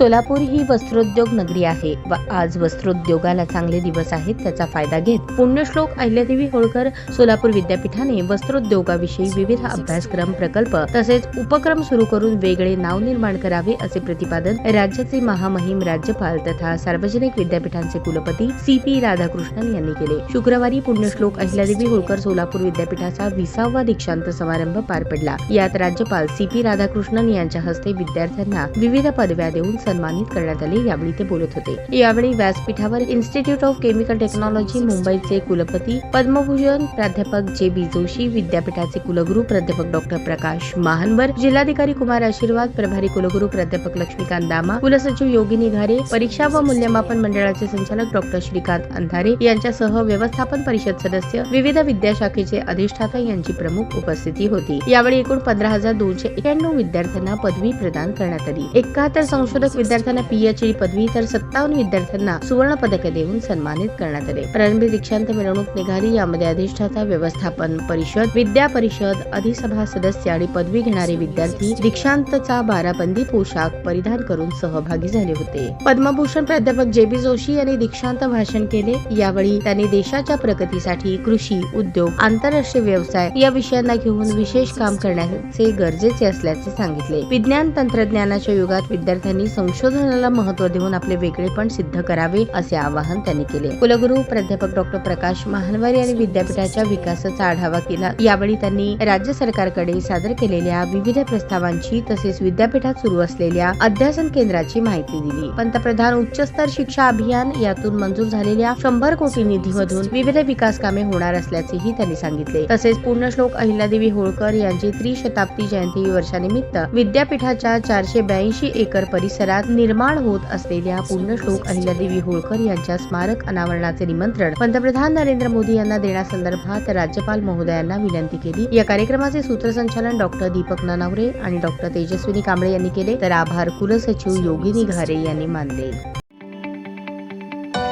सोलापूर ही वस्त्रोद्योग नगरी आहे व आज वस्त्रोद्योगाला चांगले दिवस आहेत. त्याचा फायदा घेत पुण्यश्लोक अहिल्यादेवी होळकर सोलापूर विद्यापीठाने वस्त्रोद्योगाविषयी विविध अभ्यासक्रम, प्रकल्प तसेच उपक्रम सुरू करून वेगळे नाव निर्माण करावे असे प्रतिपादन राज्याचे महामहिम राज्यपाल तथा सार्वजनिक विद्यापीठांचे कुलपती CP राधाकृष्णन यांनी केले. शुक्रवारी पुण्यश्लोक अहिल्यादेवी होळकर सोलापूर विद्यापीठाचा 20वा दीक्षांत समारंभ पार पडला. यात राज्यपाल CP राधाकृष्णन यांच्या हस्ते विद्यार्थ्यांना विविध पदव्या देऊन सन्मानित करण्यात आले. यावेळी ते बोलत होते. यावेळी व्यासपीठावर इन्स्टिट्यूट ऑफ केमिकल टेक्नॉलॉजी मुंबईचे कुलपती पद्मभूषण प्राध्यापक JB जोशी, विद्यापीठाचे कुलगुरू प्राध्यापक डॉ. प्रकाश महानवर, जिल्हाधिकारी कुमार आशीर्वाद, प्रभारी कुलगुरू प्राध्यापक लक्ष्मीकांत दामा, कुलसचिव योगिनी घारे, परीक्षा व मूल्यमापन मंडळाचे संचालक डॉ. श्रीकांत अंधारे यांच्यासह व्यवस्थापन परिषद सदस्य, विविध विद्याशाखेचे अधिष्ठाता यांची प्रमुख उपस्थिती होती. यावेळी एकूण 15,291 विद्यार्थ्यांना पदवी प्रदान करण्यात आली. 71 संशोधक विद्यार्थ्यांना PhD पदवी तर 57 विद्यार्थ्यांना सुवर्ण पदके देऊन सन्मानित करण्यात आले. प्रारंभी दीक्षांत मिरवणूक निघाली. यामध्ये अधिष्ठाता, व्यवस्थापन परिषद, विद्या परिषद, अधिसभा सदस्य आणि पदवी घेणारे विद्यार्थी दीक्षांतचा बाराबंदी पोशाख परिधान करून सहभागी झाले होते. पद्मभूषण प्राध्यापक JB जोशी यांनी दीक्षांत भाषण केले. यावेळी त्यांनी देशाच्या प्रगतीसाठी कृषी, उद्योग, आंतरराष्ट्रीय व्यवसाय या विषयांना घेऊन विशेष काम करण्याचे गरजेचे असल्याचे सांगितले. विज्ञान तंत्रज्ञानाच्या युगात विद्यार्थ्यांनी संशोधनाला महत्त्व देऊन आपले वेगळेपण सिद्ध करावे असे आवाहन त्यांनी केले. कुलगुरू प्राध्यापक डॉ. प्रकाश महानवर यांनी विद्यापीठाच्या विकासाचा आढावा केला. यावेळी त्यांनी राज्य सरकारकडे सादर केलेल्या विविध प्रस्तावांची तसेच विद्यापीठात सुरू असलेल्या अध्यासन केंद्राची माहिती दिली. पंतप्रधान उच्चस्तर शिक्षा अभियान यातून मंजूर झालेल्या 100 कोटी निधीमधून विविध विकास कामे होणार असल्याचेही त्यांनी सांगितले. तसेच पुण्यश्लोक अहिल्यादेवी होळकर यांची त्रिशताब्दी जयंती वर्षानिमित्त विद्यापीठाच्या 482 एकर परिसरात निर्माण होत असलेल्या पुण्यश्लोक अहिल्यादेवी होळकर यांच्या स्मारक अनावरणाचे निमंत्रण पंतप्रधान नरेंद्र मोदी यांना देण्यासंदर्भात राज्यपाल महोदयांना विनंती केली. या कार्यक्रमाचे सूत्रसंचालन डॉ. दीपक ननावरे आणि डॉ. तेजस्विनी कांबळे यांनी केले, तर आभार कुलसचिव योगिनी घारे यांनी मानले.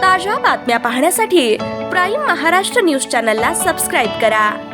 ताज्या बातम्या पाहण्यासाठी प्राईम महाराष्ट्र न्यूज चॅनलला सबस्क्राईब करा.